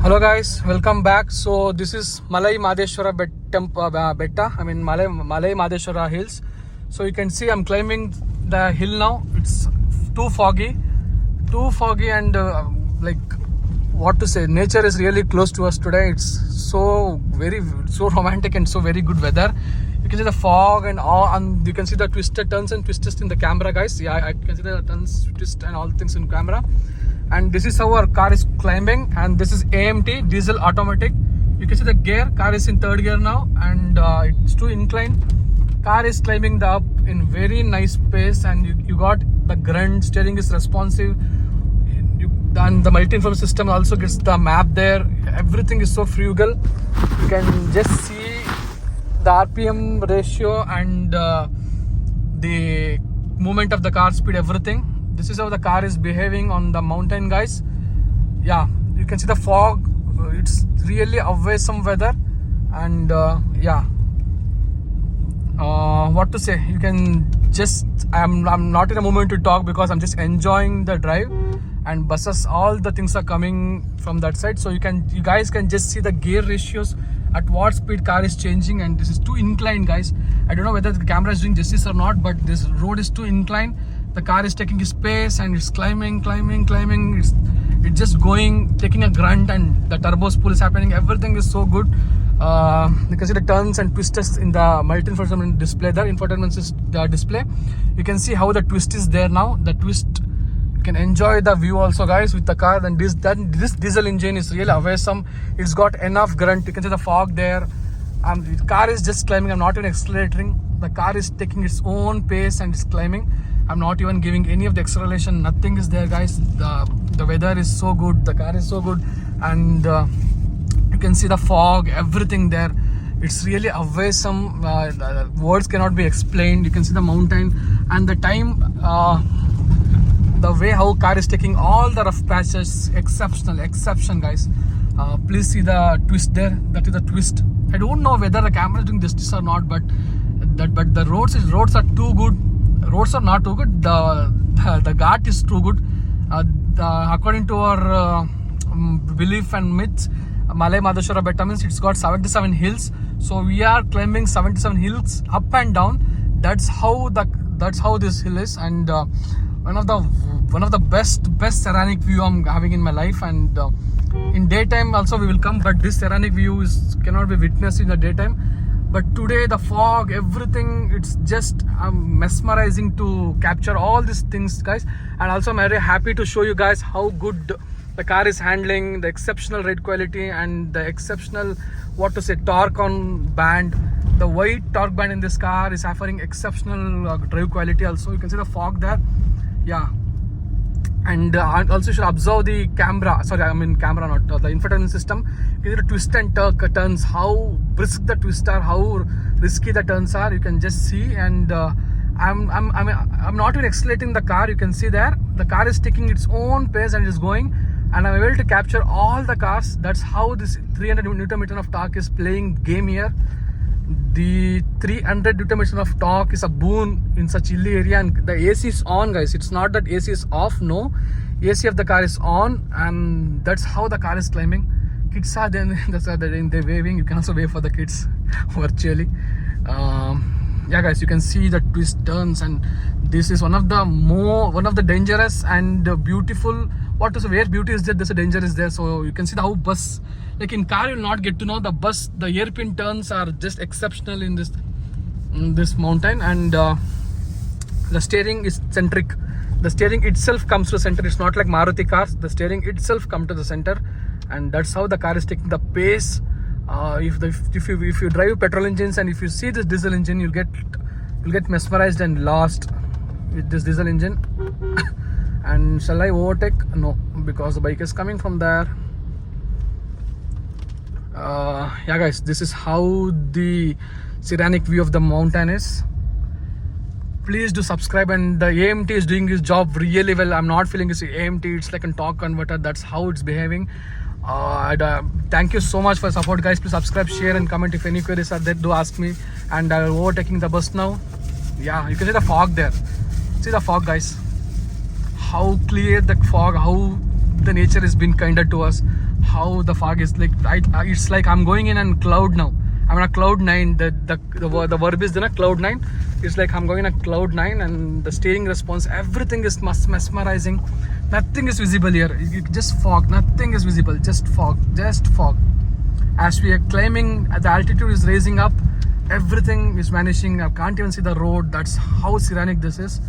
Hello guys, welcome back. So this is Malai Madeshwara Betta. I mean Malai Madeshwara Hills. So you can see I'm climbing the hill now. It's too foggy, and like what to say. Nature is really close to us today. It's so romantic and so very good weather. You can see the fog and all, and you can see the twisted turns and twists in the camera, guys. Yeah, I can see the turns, twist, and all things in camera. And this is how our car is climbing, and this is AMT diesel automatic. You can see the gear, car is in third gear now, and it's too inclined. Car is climbing the up in very nice pace, and you got the grunt, steering is responsive, and the multi-inform system also gets the map there. Everything is so frugal. You can just see the RPM ratio and the movement of the car speed, everything. This is how the car is behaving on the mountain, guys. Yeah, you can see the fog. It's really awesome weather, and what to say? You can just I'm not in a moment to talk because I'm just enjoying the drive, and buses, all the things are coming from that side. So you guys can just see the gear ratios, at what speed car is changing, and this is too inclined, guys. I don't know whether the camera is doing justice or not, but this road is too inclined. The car is taking its pace and it's climbing. It's just going, taking a grunt, and the turbo spool is happening. Everything is so good. You can see the turns and twists in the multi-infotainment display. The infotainment display. You can see how the twist is there now. The twist, you can enjoy the view also, guys, with the car. And this diesel engine is really awesome. It's got enough grunt. You can see the fog there. The car is just climbing. I'm not even accelerating. The car is taking its own pace and it's climbing. I'm not even giving any of the acceleration. Nothing is there, guys. The weather is so good. The car is so good, and you can see the fog, everything there. It's really awesome. Words cannot be explained. You can see the mountain and the time. The way how car is taking all the rough patches, exception, guys. Please see the twist there. That is the twist. I don't know whether the camera is doing justice or not, but the roads are too good. Roads are not too good. The ghat is too good. According to our belief and myths, Malai Madeshwara Betta means it's got 77 hills. So we are climbing 77 hills up and down. That's how this hill is, and one of the best serenic view I'm having in my life. And in daytime also we will come, but this serenic view cannot be witnessed in the daytime. But today the fog, everything, it's just mesmerizing to capture all these things, guys. And also I'm very happy to show you guys how good the car is handling, the exceptional ride quality, and the exceptional, torque on band. The wide torque band in this car is offering exceptional drive quality also. You can see the fog there. Yeah. And also you should observe the camera. Sorry, I mean camera, not the infotainment system. You can see the twist and turns, how brisk the twists are, how risky the turns are. You can just see, and I'm not even accelerating the car. You can see there the car is taking its own pace and is going, and I'm able to capture all the cars. That's how this 300 Nm of torque is playing game here. The 300 Nm of torque is a boon in such hilly area, and the AC is on, guys. It's not that AC is off, no. AC of the car is on, and that's how the car is climbing. Kids are then they're waving. You can also wave for the kids virtually. Yeah, guys, you can see the twist turns, and this is one of the dangerous and beautiful. Where beauty is there, there's a danger is there. So you can see how bus, like in car, you'll not get to know the bus. The hairpin turns are just exceptional in this mountain, and the steering is centric. The steering itself comes to center. It's not like Maruti cars. The steering itself comes to the center, and that's how the car is taking the pace. If you drive petrol engines and if you see this diesel engine, you'll get mesmerized and lost with this diesel engine. And shall I overtake? No, because the bike is coming from there. Yeah, guys, this is how the scenic view of the mountain is. Please do subscribe, and the AMT is doing his job really well. I'm not feeling it's AMT, it's like a torque converter. That's how it's behaving. Thank you so much for support, guys. Please subscribe, share, and comment. If any queries are there, do ask me. And I'm overtaking the bus now. Yeah, you can see the fog there. See the fog, guys. How clear the fog, how the nature has been kinder to us. How the fog is like, it's like I'm going in on cloud now. I'm on a cloud 9. The verb is there, cloud 9. It's like I'm going on a cloud 9, and the steering response, everything is mesmerizing. Nothing is visible here. Just fog. Nothing is visible. Just fog. Just fog. As we are climbing, the altitude is raising up. Everything is vanishing. I can't even see the road. That's how serenic this is.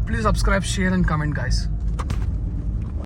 Please subscribe, share, and comment, guys.